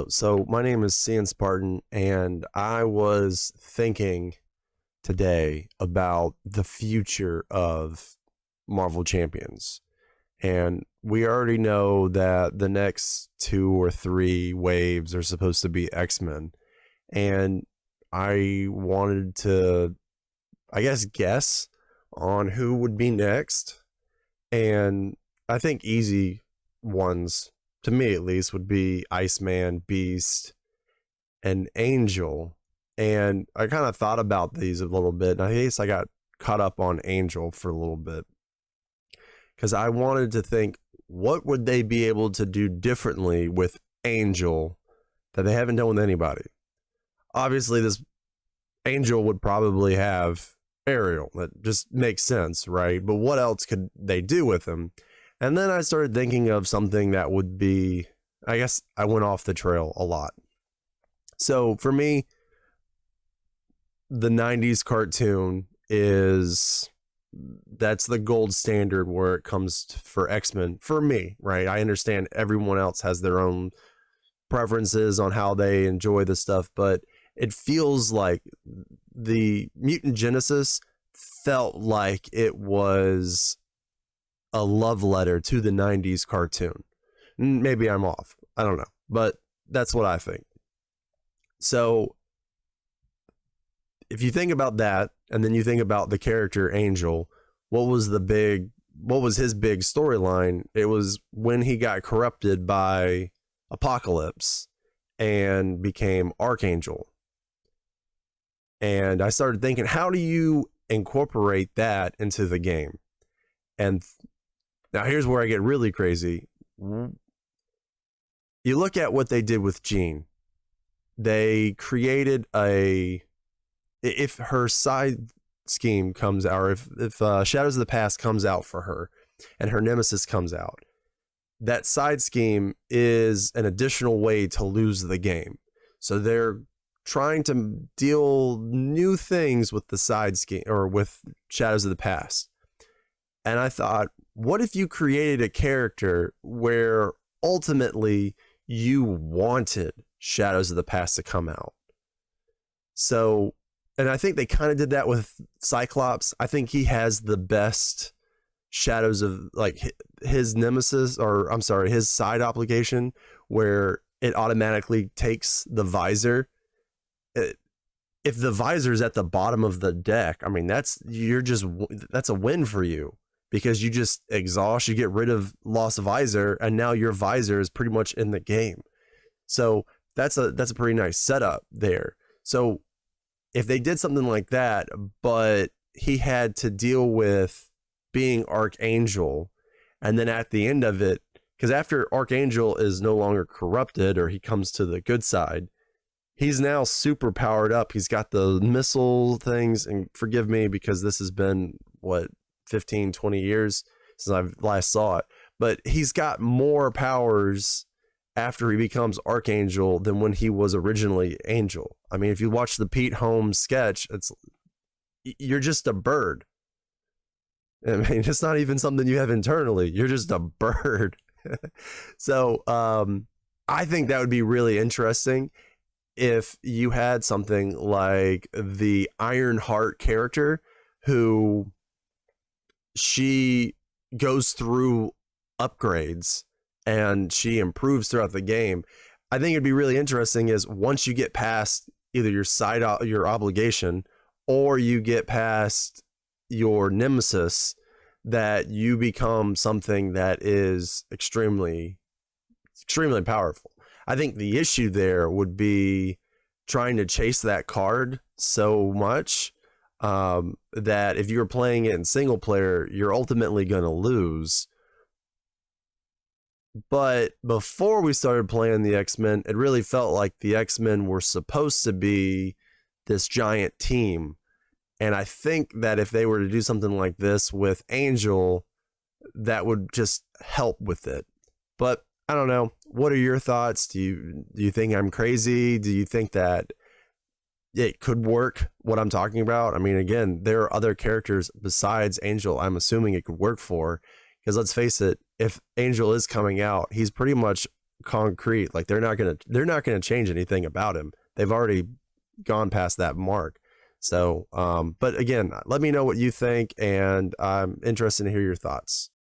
So my name is Cian Spartan, and I was thinking today about the future of Marvel Champions. And we already know that the next two or three waves are supposed to be X-Men. And I wanted to, guess on who would be next. And I think easy ones, to me at least, would be Iceman, Beast, and Angel. And I kind of thought about these a little bit. And I guess I got caught up on Angel for a little bit because I wanted to think, what would they be able to do differently with Angel that they haven't done with anybody? Obviously, this Angel would probably have Ariel. That just makes sense, right? But what else could they do with him? And then I started thinking of something that would be, I guess I went off the trail a lot. So for me, the 90s cartoon that's the gold standard where it comes for X-Men for me, right? I understand everyone else has their own preferences on how they enjoy the stuff, but it feels like the Mutant Genesis felt like it was a love letter to the 90s cartoon. Maybe I'm off. I don't know, but that's what I think. So if you think about that, and then you think about the character Angel, what was his big storyline? It was when he got corrupted by Apocalypse and became Archangel. And I started thinking, how do you incorporate that into the game? And now here's where I get really crazy. You look at what they did with Jean. They created if her side scheme comes out, or if Shadows of the Past comes out for her and her nemesis comes out, that side scheme is an additional way to lose the game. So they're trying to deal new things with the side scheme, or with Shadows of the Past. And I thought, what if you created a character where ultimately you wanted Shadows of the Past to come out? So, and I think they kind of did that with Cyclops. I think he has the best Shadows of, like, his nemesis, or I'm sorry, his side obligation, where it automatically takes the visor. If the visor is at the bottom of the deck, I mean, that's a win for you, because you just exhaust, you get rid of lost visor, and now your visor is pretty much in the game. So that's a pretty nice setup there. So if they did something like that, but he had to deal with being Archangel, and then at the end of it, because after Archangel is no longer corrupted, or he comes to the good side, he's now super powered up. He's got the missile things, and forgive me because this has been, 15, 20 years since I last saw it, but he's got more powers after he becomes Archangel than when he was originally Angel. I mean, if you watch the Pete Holmes sketch, you're just a bird. I mean, it's not even something you have internally. You're just a bird. So I think that would be really interesting if you had something like the Ironheart character, who she goes through upgrades and she improves throughout the game. I think it'd be really interesting is once you get past either your obligation, or you get past your nemesis, that you become something that is extremely, extremely powerful. I think the issue there would be trying to chase that card so much that if you're playing it in single player, you're ultimately going to lose. But before we started playing the X-Men, it really felt like the X-Men were supposed to be this giant team. And I think that if they were to do something like this with Angel, that would just help with it. But I don't know. What are your thoughts? Do you think I'm crazy? Do you think that it could work, what I'm talking about? I mean, again, there are other characters besides Angel I'm assuming it could work for, because let's face it, if Angel is coming out, he's pretty much concrete. Like they're not gonna change anything about him. They've already gone past that mark. So, but again, let me know what you think, and I'm interested to hear your thoughts.